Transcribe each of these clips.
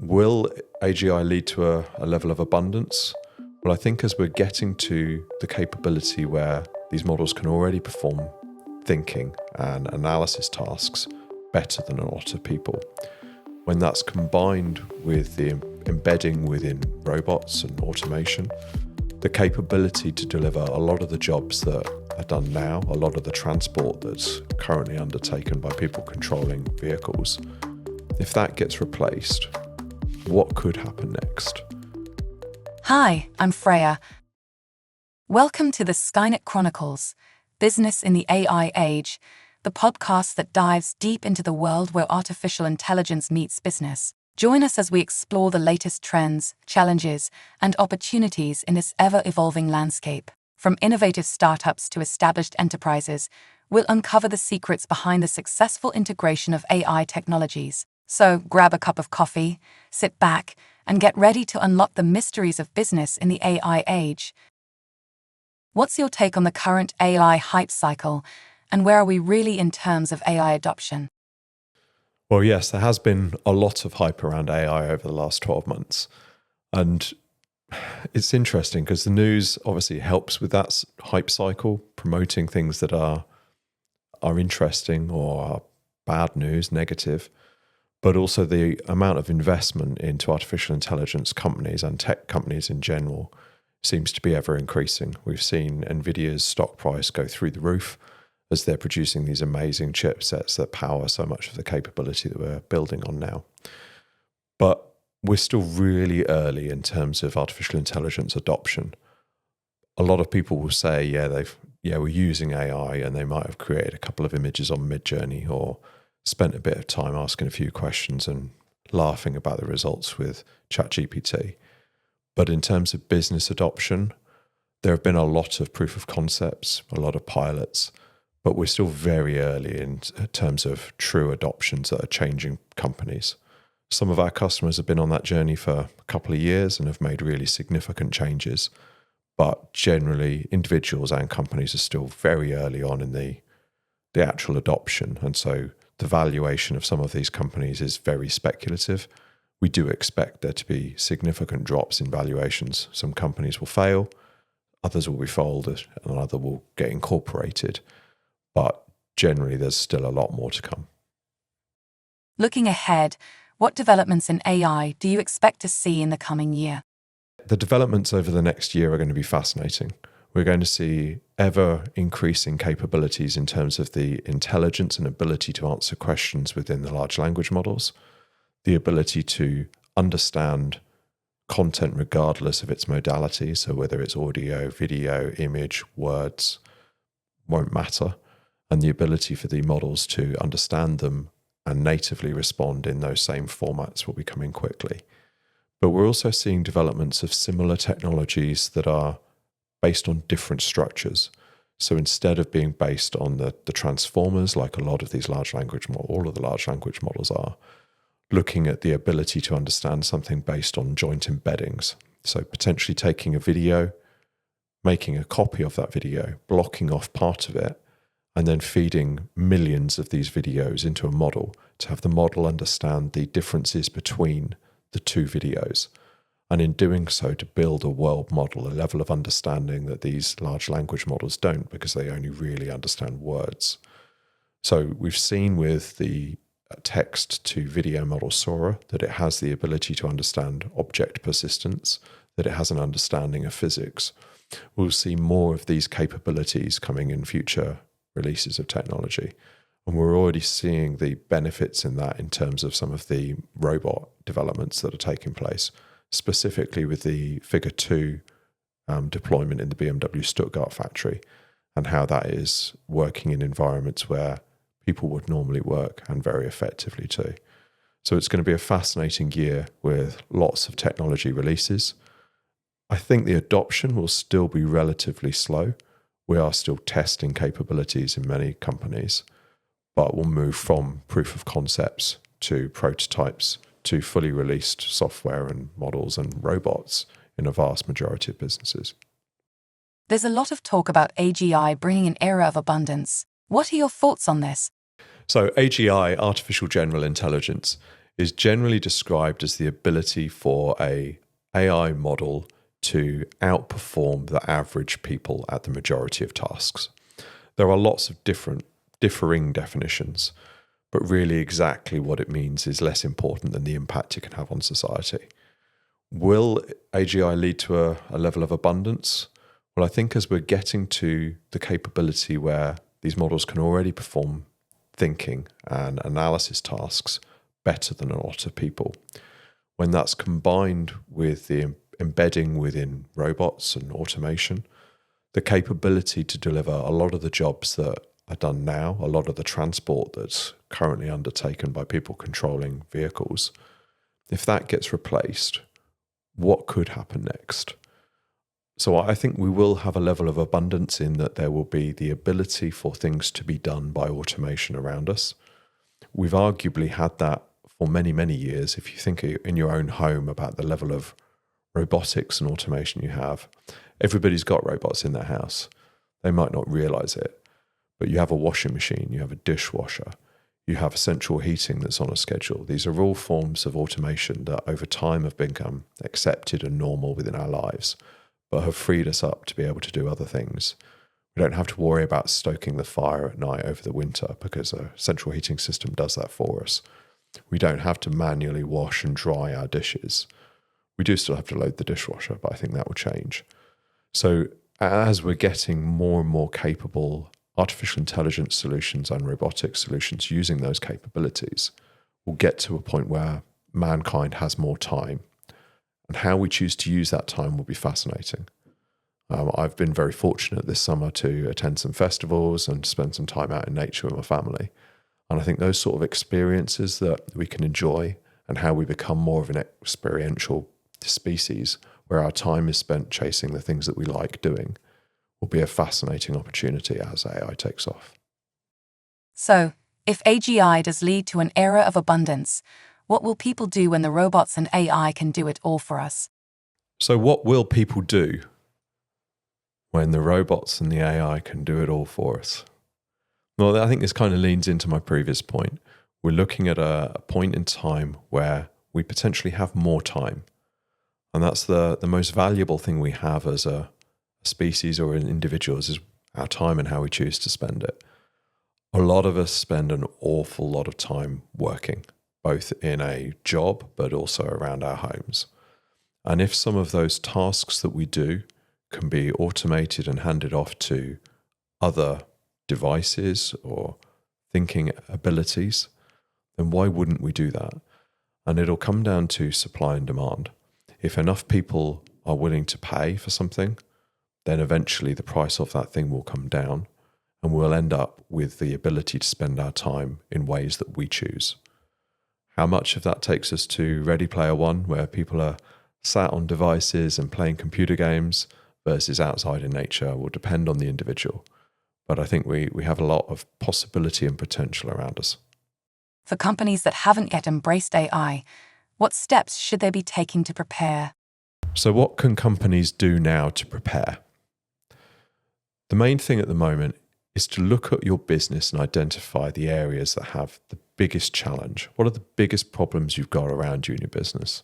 Will AGI lead to a level of abundance? Well, I think as we're getting to the capability where these models can already perform thinking and analysis tasks better than a lot of people, when that's combined with the embedding within robots and automation, the capability to deliver a lot of the jobs that are done now, a lot of the transport that's currently undertaken by people controlling vehicles, if that gets replaced, what could happen next? Hi, I'm Freya. Welcome to the Skynet Chronicles, Business in the AI Age, the podcast that dives deep into the world where artificial intelligence meets business. Join us as we explore the latest trends, challenges, and opportunities in this ever-evolving landscape. From innovative startups to established enterprises, we'll uncover the secrets behind the successful integration of AI technologies. So grab a cup of coffee, sit back, and get ready to unlock the mysteries of business in the AI age. What's your take on the current AI hype cycle, and where are we really in terms of AI adoption? Well, yes, there has been a lot of hype around AI over the last 12 months. And it's interesting because the news obviously helps with that hype cycle, promoting things that are interesting or are bad news, negative. But also the amount of investment into artificial intelligence companies and tech companies in general seems to be ever increasing. We've seen NVIDIA's stock price go through the roof as they're producing these amazing chipsets that power so much of the capability that we're building on now. But we're still really early in terms of artificial intelligence adoption. A lot of people will say, we're using AI, and they might have created a couple of images on Midjourney or spent a bit of time asking a few questions and laughing about the results with ChatGPT. But in terms of business adoption, there have been a lot of proof of concepts, a lot of pilots, but we're still very early in terms of true adoptions that are changing companies. Some of our customers have been on that journey for a couple of years and have made really significant changes. But generally, individuals and companies are still very early on in the actual adoption. And so the valuation of some of these companies is very speculative. We do expect there to be significant drops in valuations. Some companies will fail, others will be folded, and others will get incorporated. But generally, there's still a lot more to come. Looking ahead, what developments in AI do you expect to see in the coming year? The developments over the next year are going to be fascinating. We're going to see ever increasing capabilities in terms of the intelligence and ability to answer questions within the large language models, the ability to understand content regardless of its modality, so whether it's audio, video, image, words, won't matter, and the ability for the models to understand them and natively respond in those same formats will be coming quickly. But we're also seeing developments of similar technologies that are based on different structures. So instead of being based on the transformers, like a lot of these large language models, all of the large language models are, looking at the ability to understand something based on joint embeddings. So potentially taking a video, making a copy of that video, blocking off part of it, and then feeding millions of these videos into a model to have the model understand the differences between the two videos. And in doing so, to build a world model, a level of understanding that these large language models don't, because they only really understand words. So we've seen with the text to video model Sora that it has the ability to understand object persistence, that it has an understanding of physics. We'll see more of these capabilities coming in future releases of technology. And we're already seeing the benefits in that in terms of some of the robot developments that are taking place, specifically with the Figure 2 deployment in the BMW Stuttgart factory, and how that is working in environments where people would normally work, and very effectively too. So it's going to be a fascinating year with lots of technology releases. I think the adoption will still be relatively slow. We are still testing capabilities in many companies, but we'll move from proof of concepts to prototypes to fully released software and models and robots in a vast majority of businesses. There's a lot of talk about AGI bringing an era of abundance. What are your thoughts on this? So AGI, artificial general intelligence, is generally described as the ability for a AI model to outperform the average people at the majority of tasks. There are lots of differing definitions, but really exactly what it means is less important than the impact it can have on society. Will AGI lead to a level of abundance? Well, I think as we're getting to the capability where these models can already perform thinking and analysis tasks better than a lot of people, when that's combined with the embedding within robots and automation, the capability to deliver a lot of the jobs that are done now, a lot of the transport that's currently undertaken by people controlling vehicles, if that gets replaced, what could happen next? So I think we will have a level of abundance in that there will be the ability for things to be done by automation around us. We've arguably had that for many, many years. If you think in your own home about the level of robotics and automation you have, everybody's got robots in their house. They might not realize it, but you have a washing machine, you have a dishwasher, you have central heating that's on a schedule. These are all forms of automation that over time have become accepted and normal within our lives, but have freed us up to be able to do other things. We don't have to worry about stoking the fire at night over the winter because a central heating system does that for us. We don't have to manually wash and dry our dishes. We do still have to load the dishwasher, but I think that will change. So as we're getting more and more capable artificial intelligence solutions and robotic solutions using those capabilities, we'll get to a point where mankind has more time. And how we choose to use that time will be fascinating. I've been very fortunate this summer to attend some festivals and spend some time out in nature with my family. And I think those sort of experiences that we can enjoy and how we become more of an experiential species where our time is spent chasing the things that we like doing will be a fascinating opportunity as AI takes off. So, if AGI does lead to an era of abundance, what will people do when the robots and AI can do it all for us? So what will people do when the robots and the AI can do it all for us? Well, I think this kind of leans into my previous point. We're looking at a point in time where we potentially have more time. And that's the most valuable thing we have as a species or as individuals is our time and how we choose to spend it. A lot of us spend an awful lot of time working, both in a job, but also around our homes. And if some of those tasks that we do can be automated and handed off to other devices or thinking abilities, then why wouldn't we do that? And it'll come down to supply and demand. If enough people are willing to pay for something, then eventually the price of that thing will come down and we'll end up with the ability to spend our time in ways that we choose. How much of that takes us to Ready Player One, where people are sat on devices and playing computer games versus outside in nature, will depend on the individual. But I think we have a lot of possibility and potential around us. For companies that haven't yet embraced AI, what steps should they be taking to prepare? So what can companies do now to prepare? The main thing at the moment is to look at your business and identify the areas that have the biggest challenge. What are the biggest problems you've got around you in your business?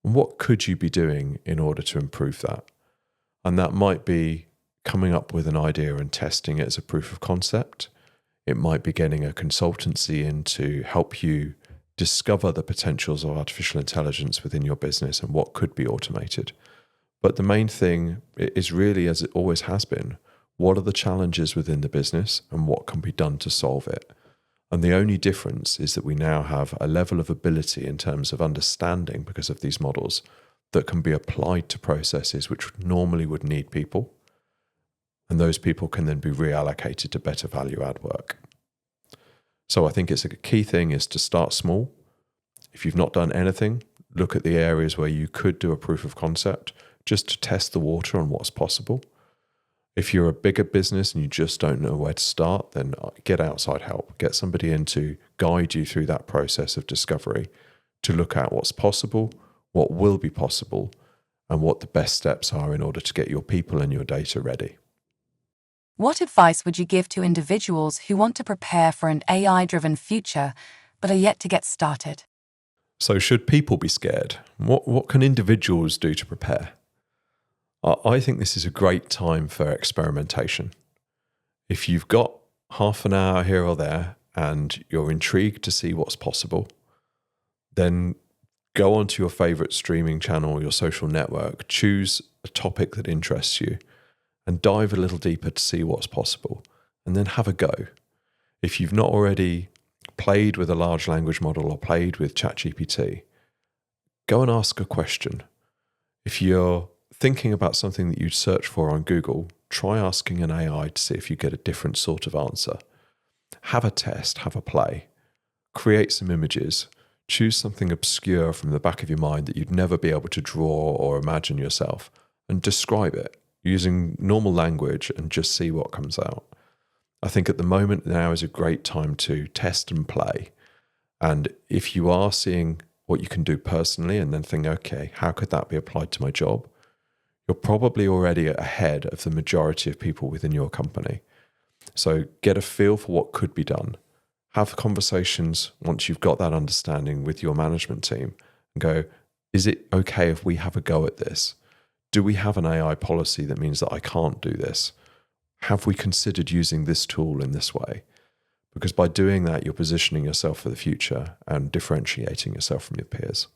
And what could you be doing in order to improve that? And that might be coming up with an idea and testing it as a proof of concept. It might be getting a consultancy in to help you discover the potentials of artificial intelligence within your business and what could be automated. But the main thing is really, as it always has been, what are the challenges within the business and what can be done to solve it? And the only difference is that we now have a level of ability in terms of understanding, because of these models, that can be applied to processes which normally would need people. And those people can then be reallocated to better value add work. So I think it's a key thing is to start small. If you've not done anything, look at the areas where you could do a proof of concept just to test the water on what's possible. If you're a bigger business and you just don't know where to start, then get outside help. Get somebody in to guide you through that process of discovery to look at what's possible, what will be possible, and what the best steps are in order to get your people and your data ready. What advice would you give to individuals who want to prepare for an AI-driven future, but are yet to get started? So should people be scared? What can individuals do to prepare? I think this is a great time for experimentation. If you've got half an hour here or there and you're intrigued to see what's possible, then go onto your favorite streaming channel, your social network, choose a topic that interests you and dive a little deeper to see what's possible, and then have a go. If you've not already played with a large language model or played with ChatGPT, go and ask a question. If you're thinking about something that you'd search for on Google, try asking an AI to see if you get a different sort of answer. Have a test, have a play, create some images, choose something obscure from the back of your mind that you'd never be able to draw or imagine yourself, and describe it using normal language and just see what comes out. I think at the moment now is a great time to test and play. And if you are seeing what you can do personally and then think, okay, how could that be applied to my job? You're probably already ahead of the majority of people within your company. So get a feel for what could be done. Have conversations once you've got that understanding with your management team and go, is it okay if we have a go at this? Do we have an AI policy that means that I can't do this? Have we considered using this tool in this way? Because by doing that, you're positioning yourself for the future and differentiating yourself from your peers.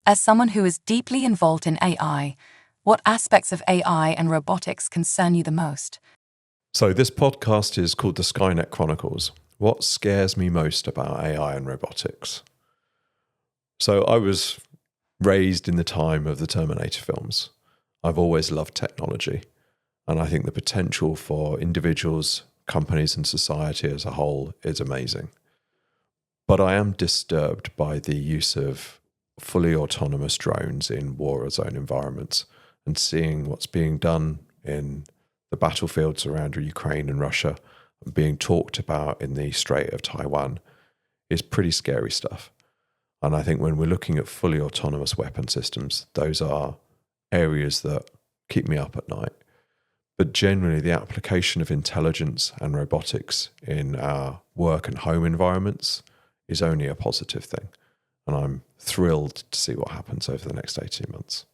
As someone who is deeply involved in AI, what aspects of AI and robotics concern you the most? So this podcast is called the Skynet Chronicles. What scares me most about AI and robotics? So I was raised in the time of the Terminator films. I've always loved technology. And I think the potential for individuals, companies, and society as a whole is amazing. But I am disturbed by the use of fully autonomous drones in war zone environments and seeing what's being done in the battlefields around Ukraine and Russia and being talked about in the Strait of Taiwan is pretty scary stuff. And I think when we're looking at fully autonomous weapon systems, those are areas that keep me up at night. But generally, the application of intelligence and robotics in our work and home environments is only a positive thing. And I'm thrilled to see what happens over the next 18 months.